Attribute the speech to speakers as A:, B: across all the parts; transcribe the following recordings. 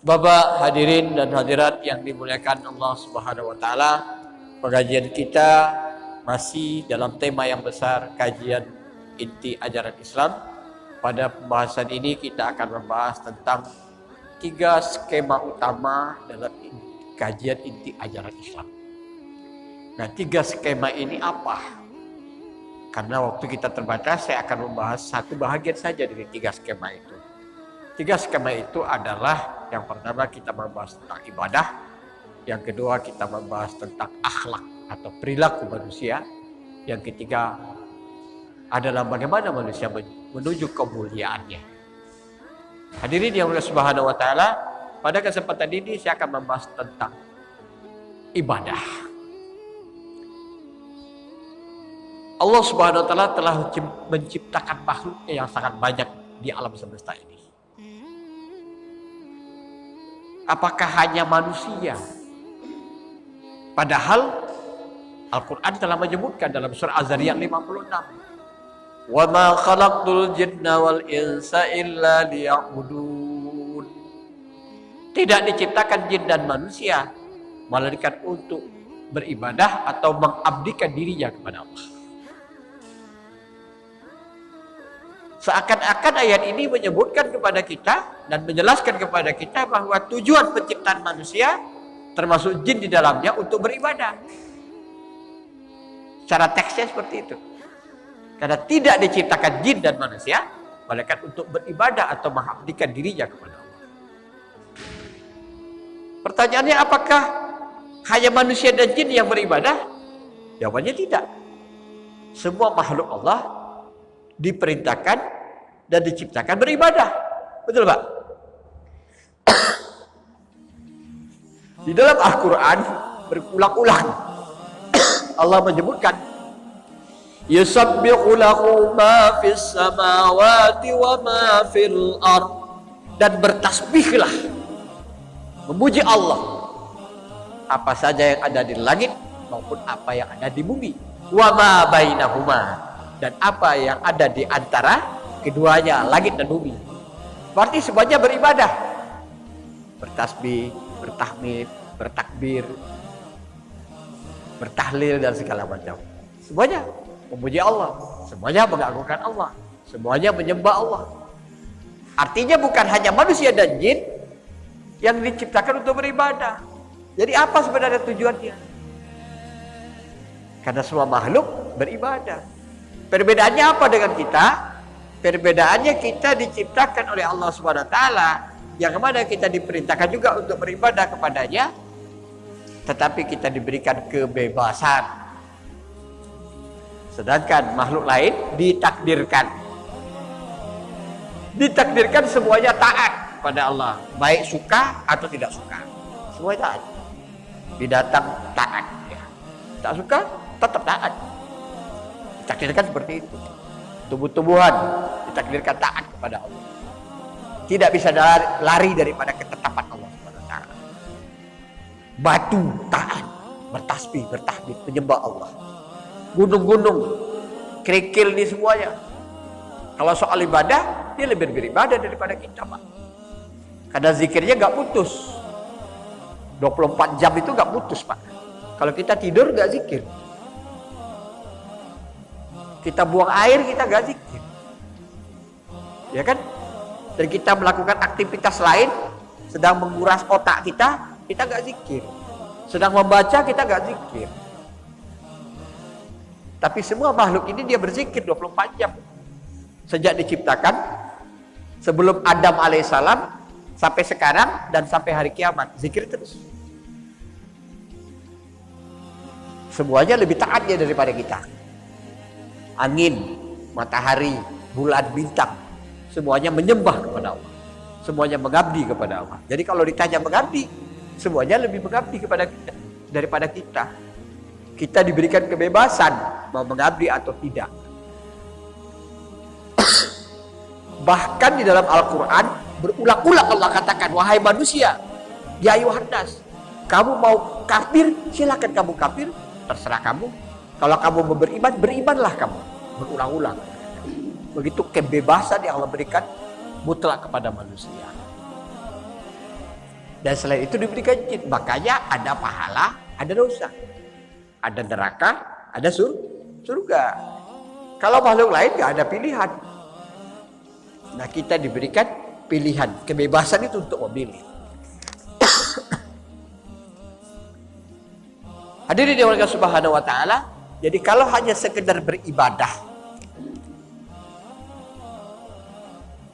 A: Bapak hadirin dan hadirat yang dimuliakan Allah Subhanahu wa taala, pengajian kita masih dalam tema yang besar, kajian inti ajaran Islam. Pada pembahasan ini kita akan membahas tentang 3 skema utama dalam kajian inti ajaran Islam. Nah, 3 skema ini apa? Karena waktu kita terbatas, saya akan membahas satu bahagian saja dari 3 skema itu. 3 skema itu adalah, yang pertama kita membahas tentang ibadah, yang kedua kita membahas tentang akhlak atau perilaku manusia, yang ketiga adalah bagaimana manusia menuju kemuliaannya. Hadirin yang Allah Subhanahu wa taala, pada kesempatan ini saya akan membahas tentang ibadah. Allah Subhanahu wa taala telah menciptakan makhluknya yang sangat banyak di alam semesta ini. Apakah hanya manusia? Padahal Al-Quran telah menyebutkan dalam surah Az-Zariyat 56, "Wa ma khalaqtul jinna wal insa illa liya'budun." Tidak diciptakan jin dan manusia melainkan untuk beribadah atau mengabdikan dirinya kepada Allah. Seakan-akan ayat ini menyebutkan kepada kita dan menjelaskan kepada kita bahwa tujuan penciptaan manusia termasuk jin di dalamnya untuk beribadah. Secara teksnya seperti itu. Karena tidak diciptakan jin dan manusia melainkan untuk beribadah atau mengabdikan dirinya kepada Allah. Pertanyaannya, apakah hanya manusia dan jin yang beribadah? Jawabannya tidak. Semua makhluk Allah diperintahkan dan diciptakan beribadah. Betul Pak? Di dalam Al-Quran berulang-ulang Allah menyebutkan, "Yusabbihu lahu ma fis samawati wa ma fil ard." Dan bertasbihlah, memuji Allah, apa saja yang ada di langit maupun apa yang ada di bumi. Wa ma bainahuma, dan apa yang ada di antara keduanya, langit dan bumi. Berarti semuanya beribadah. Bertasbih, bertahmid, bertakbir, bertahlil dan segala macam. Semuanya memuji Allah, semuanya mengagungkan Allah, semuanya menyembah Allah. Artinya bukan hanya manusia dan jin yang diciptakan untuk beribadah. Jadi apa sebenarnya tujuannya? Karena semua makhluk beribadah. Perbedaannya apa dengan kita? Perbedaannya kita diciptakan oleh Allah SWT, yang mana kita diperintahkan juga untuk beribadah kepadanya, tetapi kita diberikan kebebasan. Sedangkan makhluk lain ditakdirkan semuanya taat pada Allah, baik suka atau tidak suka, semuanya taat. Binatang taat, ya. Tak suka tetap taat. Ditakdirkan seperti itu. Tumbuh-tumbuhan ditakdirkan taat kepada Allah. Tidak bisa lari daripada ketetapan Allah SWT. Batu taat, bertasbih, bertahmid, menyembah Allah. Gunung-gunung, kerikil ini semuanya. Kalau soal ibadah, dia lebih beribadah daripada kita, Pak. Karena zikirnya gak putus. 24 jam itu gak putus, Pak. Kalau kita tidur gak zikir. Kita buang air, kita gak zikir. Ya kan? Dan kita melakukan aktivitas lain, sedang menguras otak kita, kita gak zikir. Sedang membaca, kita gak zikir. Tapi semua makhluk ini dia berzikir 24 jam. Sejak diciptakan, sebelum Adam alaihissalam, sampai sekarang, dan sampai hari kiamat, zikir terus. Semuanya lebih taatnya daripada kita. Angin, matahari, bulan, bintang, semuanya menyembah kepada Allah, semuanya mengabdi kepada Allah. Jadi kalau ditanya mengabdi, semuanya lebih mengabdi kepada kita daripada kita. Kita diberikan kebebasan mau mengabdi atau tidak. Bahkan di dalam Al-Quran berulang-ulang Allah katakan, "Wahai manusia, ya ayuhan nas, kamu mau kafir, silakan kamu kafir, terserah kamu. Kalau kamu mau beriman, berimanlah kamu." Berulang-ulang. Begitu kebebasan yang Allah berikan mutlak kepada manusia. Dan selain itu diberikan jin. Makanya ada pahala, ada dosa. Ada neraka, ada surga. Kalau makhluk lain nggak ada pilihan. Nah, kita diberikan pilihan. Kebebasan itu untuk memilih. Hadirin yang Allah Subhanahu wa taala, jadi kalau hanya sekedar beribadah,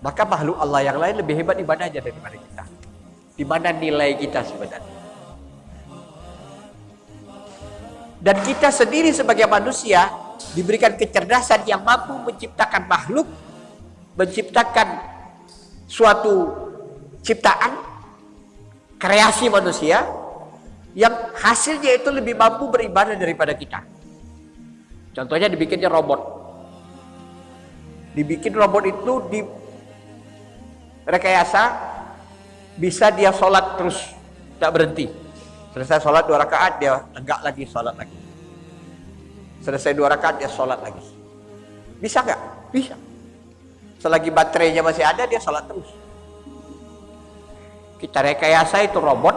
A: maka makhluk Allah yang lain lebih hebat ibadahnya daripada kita. Di mana nilai kita sebenarnya? Dan kita sendiri sebagai manusia diberikan kecerdasan yang mampu menciptakan makhluk, menciptakan suatu ciptaan, kreasi manusia yang hasilnya itu lebih mampu beribadah daripada kita. Contohnya dibikinnya robot. Dibikin robot itu di rekayasa bisa dia sholat terus, tak berhenti. Selesai sholat 2 rakaat dia tegak lagi sholat lagi. Selesai 2 rakaat dia sholat lagi. Bisa nggak? Bisa. Selagi baterainya masih ada dia sholat terus. Kita rekayasa itu robot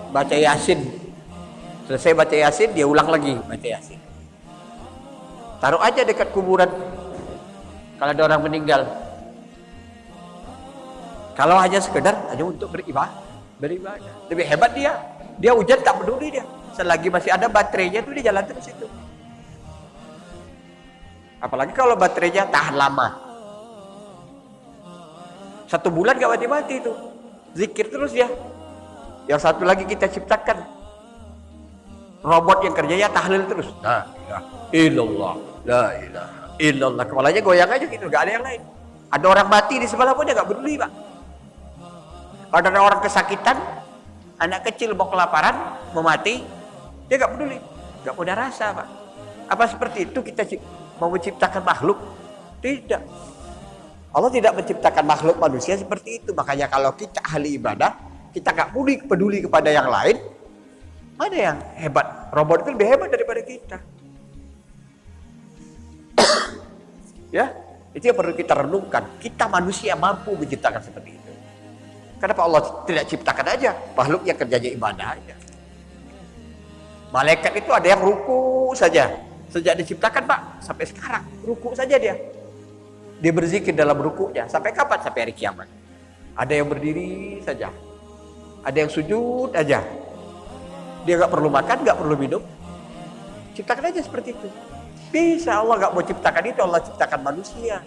A: baca Yasin. Selesai baca Yasin dia ulang lagi baca Yasin. Taruh aja dekat kuburan kalau ada orang meninggal. Kalau hanya sekedar hanya untuk beribadah. Lebih hebat dia. Dia hujan tak peduli dia. Selagi masih ada baterainya tuh dia jalan terus itu. Apalagi kalau baterainya tahan lama. 1 bulan gak mati-mati itu. Zikir terus dia. Yang satu lagi kita ciptakan robot yang kerjanya tahlil terus. La ilaha illallah, la ilaha illallah. Kepalanya goyang aja gitu, gak ada yang lain. Ada orang mati di sebelah pun dia gak peduli, Pak. Kalau ada orang kesakitan, anak kecil mau kelaparan, mau mati, dia gak peduli, gak punya rasa, Pak. Apa seperti itu kita mau menciptakan makhluk? Tidak. Allah tidak menciptakan makhluk manusia seperti itu. Makanya kalau kita ahli ibadah, kita gak peduli kepada yang lain. Mana yang hebat? Robot itu lebih hebat daripada kita. Ya, itu yang perlu kita renungkan. Kita manusia mampu menciptakan seperti itu. Kenapa Allah tidak ciptakan aja makhluk yang kerjanya ibadah aja? Malaikat itu ada yang ruku saja. Sejak diciptakan, Pak, sampai sekarang ruku saja dia. Dia berzikir dalam rukunya. Sampai kapan? Sampai hari kiamat. Ada yang berdiri saja. Ada yang sujud aja. Dia gak perlu makan, gak perlu minum. Ciptakan aja seperti itu. Bisa. Allah gak mau ciptakan itu, Allah ciptakan manusia.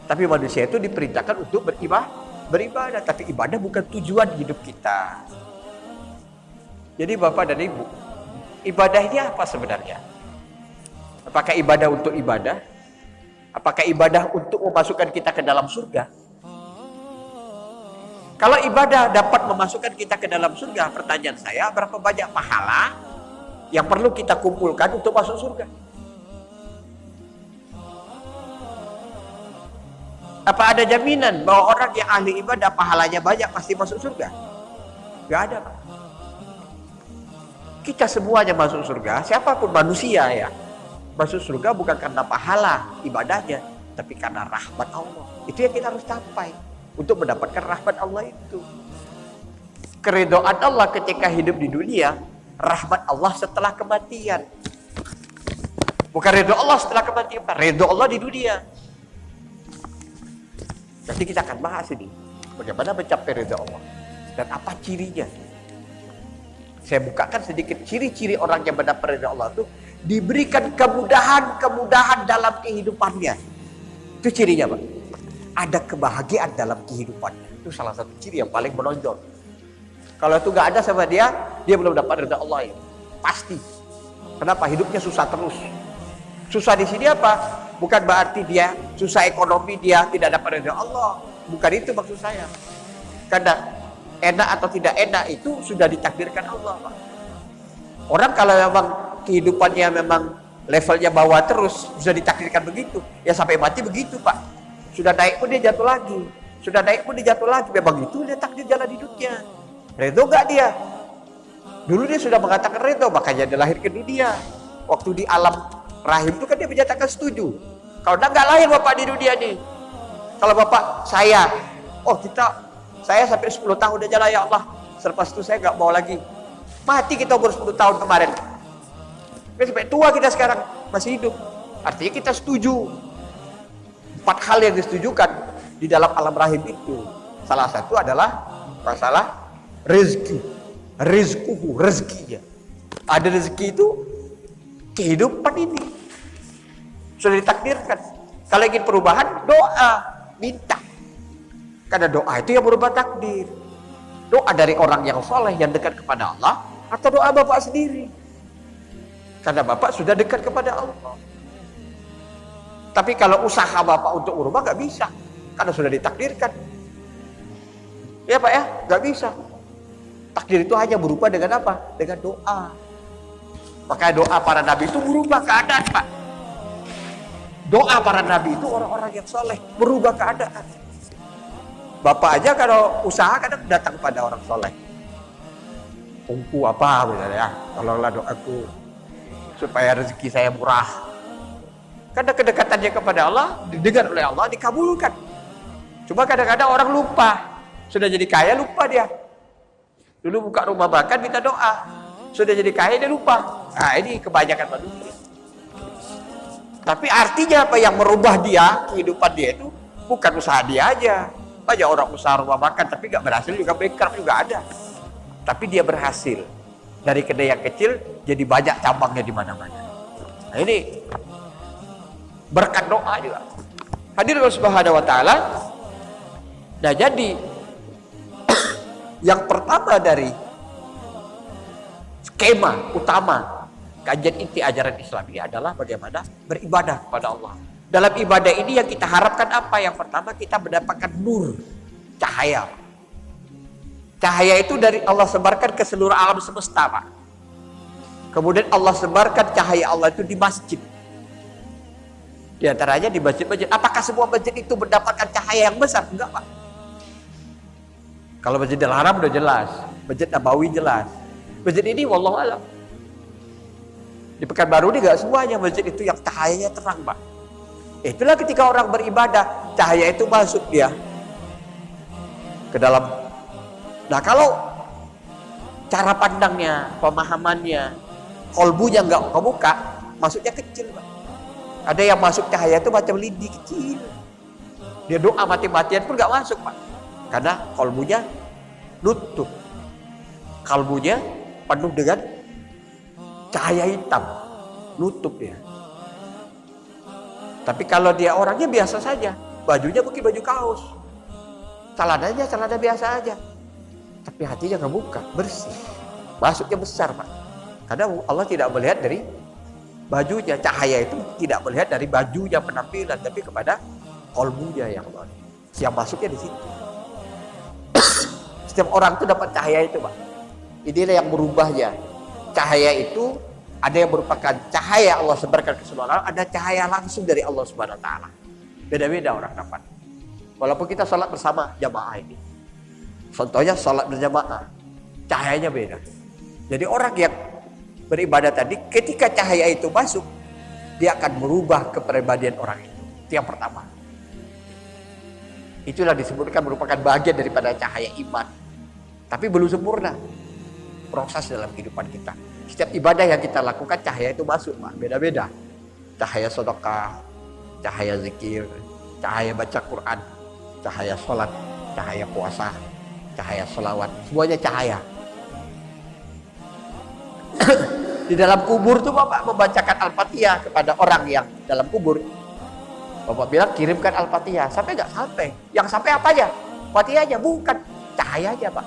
A: Tapi manusia itu diperintahkan untuk beribadah. Tapi ibadah bukan tujuan hidup kita. Jadi Bapak dan Ibu, ibadah ini apa sebenarnya? Apakah ibadah untuk ibadah? Apakah ibadah untuk memasukkan kita ke dalam surga? Kalau ibadah dapat memasukkan kita ke dalam surga, pertanyaan saya, berapa banyak pahala yang perlu kita kumpulkan untuk masuk surga? Apa ada jaminan bahwa orang yang ahli ibadah pahalanya banyak pasti masuk surga? Gak ada, Pak. Kita semuanya masuk surga, siapapun manusia ya. Masuk surga bukan karena pahala ibadahnya, tapi karena rahmat Allah. Itu yang kita harus capai untuk mendapatkan rahmat Allah itu. Keridhaan Allah ketika hidup di dunia, rahmat Allah setelah kematian. Bukan ridho Allah setelah kematian, ridho Allah di dunia. Nanti kita akan bahas ini, bagaimana mencapai ridha Allah dan apa cirinya. Saya bukakan sedikit ciri-ciri orang yang mendapat ridha Allah itu diberikan kemudahan dalam kehidupannya. Itu cirinya, Pak. Ada kebahagiaan dalam kehidupannya. Itu salah satu ciri yang paling menonjol. Kalau itu nggak ada sama dia belum dapat ridha Allah ya. Pasti. Kenapa? Hidupnya susah terus. Susah di sini apa? Bukan berarti dia susah ekonomi, dia tidak dapat ridha Allah. Bukan itu maksud saya. Karena enak atau tidak enak itu sudah ditakdirkan Allah, Pak. Orang kalau memang kehidupannya memang levelnya bawah terus, sudah ditakdirkan begitu. Ya sampai mati begitu, Pak. Sudah naik pun dia jatuh lagi. Sudah naik pun dia jatuh lagi. Memang itu dia takdir jalan hidupnya. Ridho gak dia? Dulu dia sudah mengatakan ridho, makanya dia lahir ke dunia. Waktu di alam rahim itu kan dia menyatakan setuju. Kalau nggak lahir Bapak di dunia nih. Kalau Bapak saya, oh kita Saya sampai 10 tahun aja lah ya Allah. Selepas itu saya nggak mau lagi. Mati kita umur 10 tahun kemarin. Sampai tua kita sekarang masih hidup. Artinya kita setuju 4 hal yang disetujukan di dalam alam rahim itu. Salah satu adalah masalah rezeki. Rezekinya. Ada rezeki itu kehidupan ini sudah ditakdirkan. Kalau ingin perubahan, doa, minta. Karena doa itu yang berubah takdir. Doa dari orang yang soleh, yang dekat kepada Allah, atau doa Bapak sendiri. Karena Bapak sudah dekat kepada Allah. Tapi kalau usaha Bapak untuk berubah, nggak bisa. Karena sudah ditakdirkan. Ya Pak ya, nggak bisa. Takdir itu hanya berubah dengan apa? Dengan doa. Makanya doa para nabi itu berubah keadaan, Pak. Doa para nabi itu orang-orang yang soleh, berubah keadaan. Bapak aja kalau usaha kadang datang pada orang soleh. Ungku apa misalnya, tolonglah doaku supaya rezeki saya murah. Karena kedekatannya kepada Allah, didengar oleh Allah, dikabulkan. Cuma kadang-kadang orang lupa. Sudah jadi kaya, lupa dia. Dulu buka rumah makan, minta doa. Sudah jadi kaya, dia lupa. Nah, ini kebanyakan manusia. Tapi artinya apa yang merubah dia, kehidupan dia itu, bukan usaha dia aja. Banyak orang usaha rumah makan, tapi gak berhasil juga, bankrupt juga ada. Tapi dia berhasil. Dari kedai yang kecil, jadi banyak cabangnya di mana-mana. Nah ini, berkat doa juga. Hadirin Allah Subhanahu wa Ta'ala. Nah jadi yang pertama dari skema utama kajian inti ajaran Islam ini adalah bagaimana beribadah kepada Allah. Dalam ibadah ini yang kita harapkan apa? Yang pertama kita mendapatkan nur, cahaya. Cahaya itu dari Allah sebarkan ke seluruh alam semesta, Pak. Kemudian Allah sebarkan cahaya Allah itu di masjid. Di antaranya di masjid-masjid. Apakah semua masjid itu mendapatkan cahaya yang besar? Enggak, Pak. Kalau Masjidil Haram udah jelas, Masjid Nabawi jelas. Masjid ini wallahu alam. Di Pekanbaru ini enggak semuanya masjid itu yang cahayanya terang, Pak. Itulah ketika orang beribadah, cahaya itu masuk dia ke dalam. Nah, kalau cara pandangnya, pemahamannya, kolbunya enggak kebuka, masuknya kecil, Pak. Ada yang masuk cahaya itu macam lidi kecil. Dia doa mati-matian pun enggak masuk, Pak. Karena kolbunya nutup. Kalbunya penuh dengan cahaya hitam. Nutup dia. Tapi kalau dia orangnya biasa saja. Bajunya mungkin baju kaos. Celananya celana biasa aja. Tapi hatinya kebuka, bersih. Masuknya besar, Pak. Karena Allah tidak melihat dari bajunya. Cahaya itu tidak melihat dari bajunya, penampilan. Tapi kepada kolbunya yang Allah. Yang masuknya di situ. Setiap orang itu dapat cahaya itu, Pak. Inilah yang berubahnya. Cahaya itu ada yang merupakan cahaya Allah sebarkan ke seluruh alam, ada cahaya langsung dari Allah Subhanahu wa Ta'ala. Beda-beda orang dapat. Walaupun kita sholat bersama jamaah ini. Contohnya sholat berjamaah, cahayanya beda. Jadi orang yang beribadah tadi, ketika cahaya itu masuk, dia akan merubah kepribadian orang itu. Itu yang pertama. Itulah disebutkan merupakan bagian daripada cahaya iman. Tapi belum sempurna proses dalam kehidupan kita. Setiap ibadah yang kita lakukan cahaya itu masuk, Pak. Beda-beda. Cahaya sedekah, cahaya zikir, cahaya baca Quran, cahaya sholat, cahaya puasa, cahaya sholawat. Semuanya cahaya. Di dalam kubur tuh Bapak membacakan Al-Fatihah kepada orang yang dalam kubur. Bapak bilang kirimkan Al-Fatihah. Sampai nggak sampai? Yang sampai apa aja? Fatihah aja, bukan. Cahaya aja, Pak.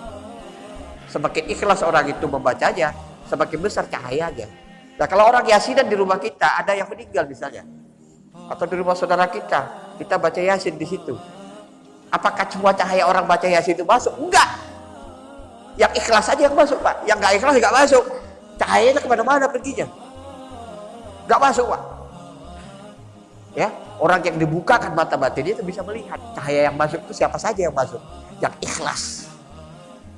A: Semakin ikhlas orang itu membacanya, semakin besar cahayanya. Nah kalau orang yasinan di rumah kita, ada yang meninggal misalnya. Atau di rumah saudara kita baca yasin di situ. Apakah semua cahaya orang baca yasin itu masuk? Enggak. Yang ikhlas aja yang masuk, Pak. Yang nggak ikhlas nggak masuk. Cahayanya kemana-mana perginya. Nggak masuk, Pak. Ya, orang yang dibukakan mata batinnya itu bisa melihat cahaya yang masuk itu siapa saja yang masuk. Yang ikhlas.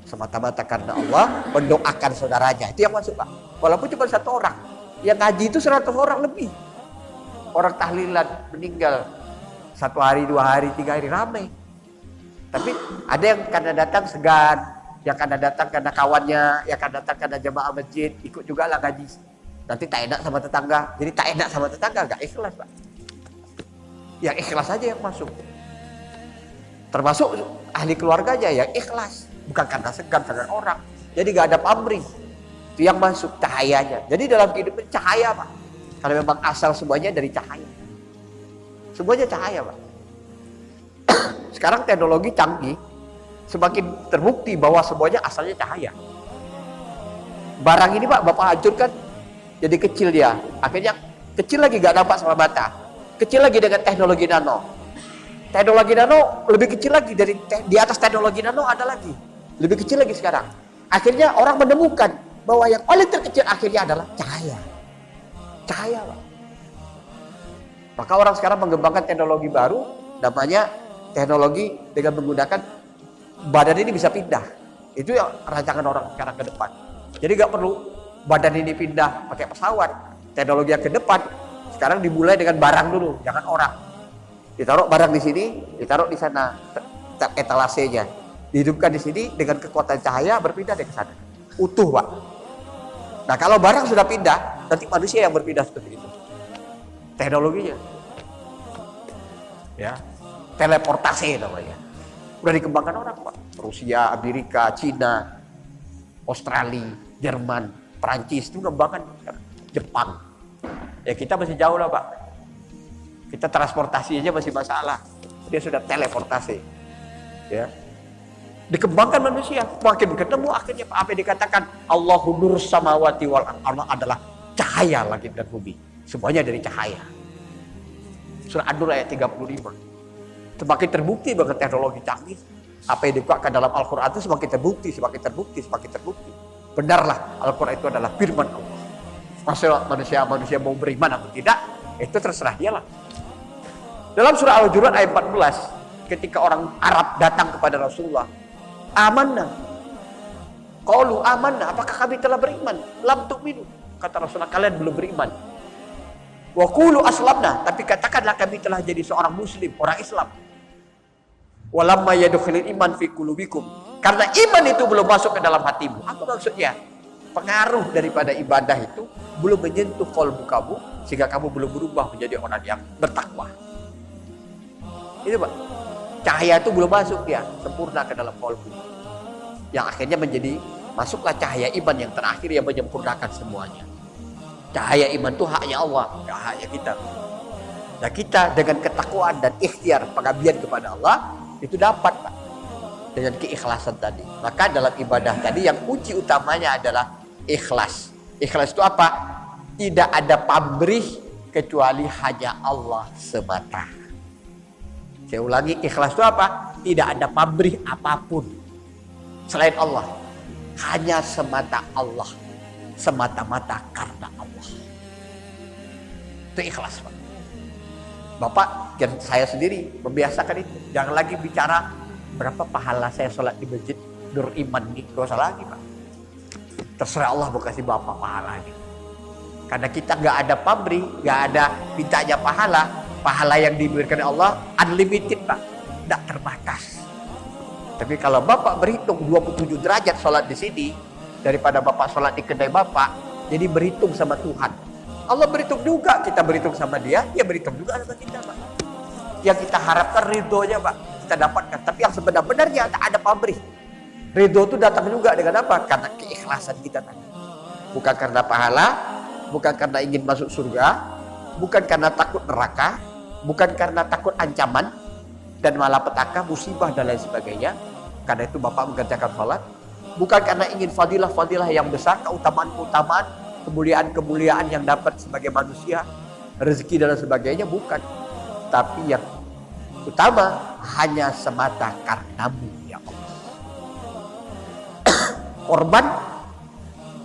A: Semata-mata karena Allah mendoakan saudaranya. Itu yang masuk, Pak. Walaupun cuma satu orang. Yang ngaji itu 100 orang lebih. Orang tahlilan meninggal 1 hari, 2 hari, 3 hari ramai.
B: Tapi ada yang karena datang segan, yang karena datang karena kawannya, yang karena datang karena jemaah masjid, ikut juga lah ngaji. Nanti tak enak sama tetangga, jadi tak enak sama tetangga, gak ikhlas Pak. Yang ikhlas aja yang masuk. Termasuk ahli keluarganya yang ikhlas, bukan karena segan dengan orang. Jadi gak ada pamrih. Itu yang masuk cahayanya. Jadi dalam kehidupan cahaya Pak. Karena memang asal semuanya dari cahaya. Semuanya cahaya Pak. Sekarang teknologi canggih, semakin terbukti bahwa semuanya asalnya cahaya. Barang ini Pak, Bapak hancurkan, jadi kecil dia. Akhirnya kecil lagi gak nampak sama mata. Kecil lagi dengan teknologi nano. Teknologi nano lebih kecil lagi, dari di atas teknologi nano ada lagi. Lebih kecil lagi sekarang. Akhirnya orang menemukan bahwa yang paling terkecil akhirnya adalah cahaya. Cahaya Pak. Maka orang sekarang mengembangkan teknologi baru, namanya teknologi dengan menggunakan badan ini bisa pindah. Itu yang rancangan orang sekarang ke depan. Jadi nggak perlu badan ini pindah pakai pesawat. Teknologi yang ke depan sekarang dimulai dengan barang dulu, jangan orang. Ditaruh barang di sini, ditaruh di sana etalasenya. Dihidupkan di sini dengan kekuatan cahaya berpindah ke sana. Utuh Pak. Nah kalau barang sudah pindah, nanti manusia yang berpindah seperti itu. Teknologinya. Ya. Teleportasi namanya. Udah dikembangkan orang Pak. Rusia, Amerika, Cina, Australia, Jerman, Perancis itu mengembangkan. Jepang. Ya kita masih jauh lah Pak. Kita transportasi aja masih masalah. Dia sudah teleportasi. Ya. Dikembangkan manusia. Makin ketemu akhirnya apa yang dikatakan Allahu nur samawati wal ardh. Allah adalah cahaya langit dan bumi. Semuanya dari cahaya. Surah An-Nur ayat 35. Semakin terbukti bahwa teknologi canggih. Apa yang dikuatkan dalam Al-Quran itu semakin terbukti, semakin terbukti, semakin terbukti. Benarlah Al-Quran itu adalah firman Allah. Masalah manusia mau beriman atau tidak, itu terserah dialah. Dalam surah Al-Hujurat ayat 14, ketika orang Arab datang kepada Rasulullah, amanna. Qalu amanna, apakah kami telah beriman? Lam tu'minu. Kata Rasulullah, kalian belum beriman. Wa qulu aslamna, tapi katakanlah kami telah jadi seorang muslim, orang Islam. Walamma yadkhulul iman fi qulubikum, karena iman itu belum masuk ke dalam hatimu. Apa maksudnya? Pengaruh daripada ibadah itu belum menyentuh qalbu kamu, sehingga kamu belum berubah menjadi orang yang bertakwa. Itu Pak, cahaya itu belum masuk dia sempurna ke dalam qalbu, yang akhirnya menjadi masuklah cahaya iman yang terakhir yang menyempurnakan semuanya. Cahaya iman itu haknya Allah, gak haknya kita. Nah kita dengan ketakwaan dan ikhtiar pengabdian kepada Allah itu dapat Pak, dengan keikhlasan tadi. Maka dalam ibadah tadi yang kunci utamanya adalah ikhlas. Ikhlas itu apa? Tidak ada pamrih kecuali hanya Allah semata. Saya ulangi, ikhlas itu apa? Tidak ada pamrih apapun selain Allah. Hanya semata Allah. Semata-mata karena Allah. Itu ikhlas Pak. Bapak dan saya sendiri membiasakan itu. Jangan lagi bicara berapa pahala saya sholat di masjid Nur Iman ini. Gak usah lagi Pak. Terserah Allah mau kasih Bapak pahalanya. Karena kita gak ada pamrih, gak ada mintanya pahala. Pahala yang diberikan Allah unlimited Pak. Tidak terbatas. Tapi kalau Bapak berhitung 27 derajat sholat di sini, daripada Bapak sholat di kedai Bapak, jadi berhitung sama Tuhan. Allah berhitung juga, kita berhitung sama dia, dia berhitung juga sama kita Pak. Yang kita harapkan ridhonya Pak, kita dapatkan. Tapi yang sebenar-benarnya tak ada pamrih. Ridho itu datang juga dengan apa? Karena keikhlasan kita tadi. Bukan karena pahala, bukan karena ingin masuk surga, bukan karena takut neraka, bukan karena takut ancaman dan malapetaka, musibah dan lain sebagainya. Karena itu Bapak mengerjakan sholat. Bukan karena ingin fadilah-fadilah yang besar, keutamaan-keutamaan, kemuliaan-kemuliaan yang dapat sebagai manusia, rezeki dan sebagainya, bukan. Tapi yang utama hanya semata karenamu ya Allah. Korban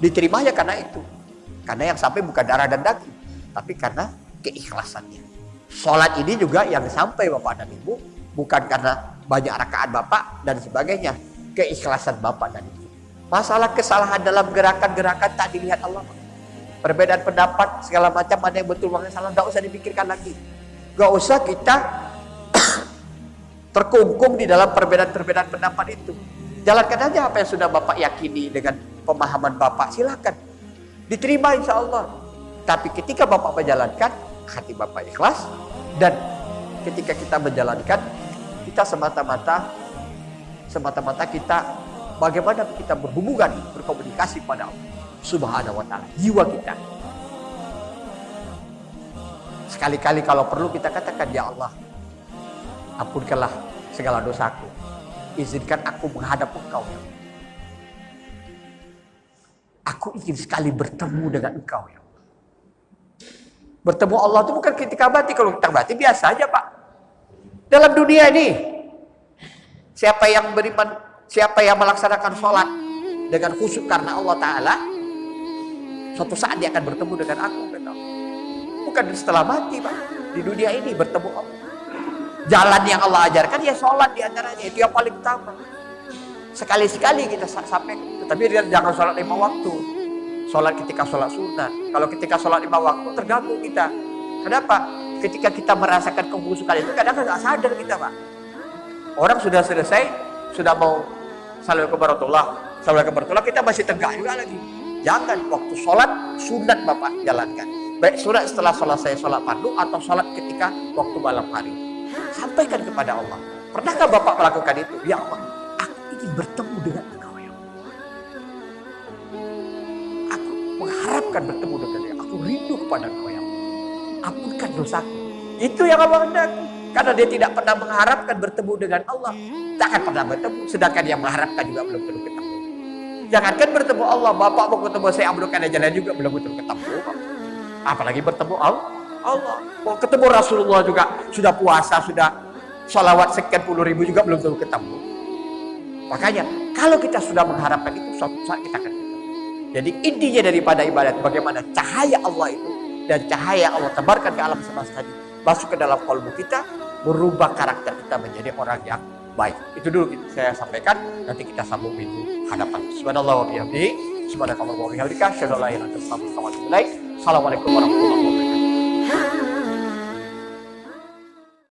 B: diterimanya karena itu. Karena yang sampai bukan darah dan daging, tapi karena keikhlasannya. Sholat ini juga yang sampai Bapak dan Ibu bukan karena banyak rakaat Bapak dan sebagainya, keikhlasan Bapak dan Ibu. Masalah kesalahan dalam gerakan-gerakan tak dilihat Allah. Perbedaan pendapat segala macam, ada yang betul, mana yang salah, gak usah dipikirkan lagi. Gak usah kita terkungkung di dalam perbedaan-perbedaan pendapat itu. Jalankan aja apa yang sudah Bapak yakini dengan pemahaman Bapak, silakan. Diterima insya Allah. Tapi ketika Bapak menjalankan, hati Bapak ikhlas. Dan ketika kita menjalankan, kita semata-mata kita bagaimana kita berhubungan, berkomunikasi pada Allah Subhanahu wa ta'ala, jiwa kita. Sekali-kali kalau perlu kita katakan, ya Allah, ampunkanlah segala dosaku. Izinkan aku menghadap Engkau, ya Allah. Aku ingin sekali bertemu dengan Engkau, ya Allah. Bertemu Allah itu bukan ketika mati. Kalau kita mati biasa aja, Pak. Dalam dunia ini, siapa yang beriman, siapa yang melaksanakan sholat dengan khusyuk karena Allah Ta'ala, suatu saat dia akan bertemu dengan aku. Bukan setelah mati, Pak. Di dunia ini bertemu Allah. Jalan yang Allah ajarkan ya sholat diantaranya, itu yang paling utama. Sekali-sekali kita sampai, tapi jangan sholat 5 waktu. Sholat ketika sholat sunat. Kalau ketika sholat 5 waktu terganggu kita. Kenapa? Ketika kita merasakan kebusukan itu kadang nggak sadar kita, Pak. Orang sudah selesai, sudah mau Assalamualaikum warahmatullah, kita masih tegak juga lagi. Jangan, waktu sholat sunat Bapak jalankan. Baik sunat setelah selesai sholat fardu atau sholat ketika waktu malam hari. Sampaikan kepada Allah. Pernahkah Bapak melakukan itu? Ya Allah, aku ingin bertemu dengan Engkau, ya Allah. Aku mengharapkan bertemu dengan Engkau. Aku rindu kepada Engkau, ya Allah. Ampunkan dosaku. Itu yang Allah hendaki. Karena dia tidak pernah mengharapkan bertemu dengan Allah, tak akan pernah bertemu. Sedangkan yang mengharapkan juga belum tentu ketemu. Jangankan bertemu Allah, Bapak mau ketemu saya Abdul Qadir Jailani juga belum tentu ketemu. Apalagi bertemu Allah. Mau ketemu Rasulullah juga, sudah puasa, sudah sholawat sekian puluh ribu juga belum tentu ketemu. Makanya kalau kita sudah mengharapkan itu, suatu saat kita akan ketemu. Jadi intinya daripada ibadat, bagaimana cahaya Allah itu dan cahaya Allah tebarkan ke alam semesta ini masuk ke dalam kalbu kita, merubah karakter kita menjadi orang yang baik. Itu dulu saya sampaikan. Nanti kita sambung pintu hadapan. Subhanallah wa bihamdihi, subhanakallahumma wa bihamdika, asyhadu an la ilaha illa anta, astaghfiruka wa atubu ilaik. Assalamualaikum warahmatullahi wabarakatuh.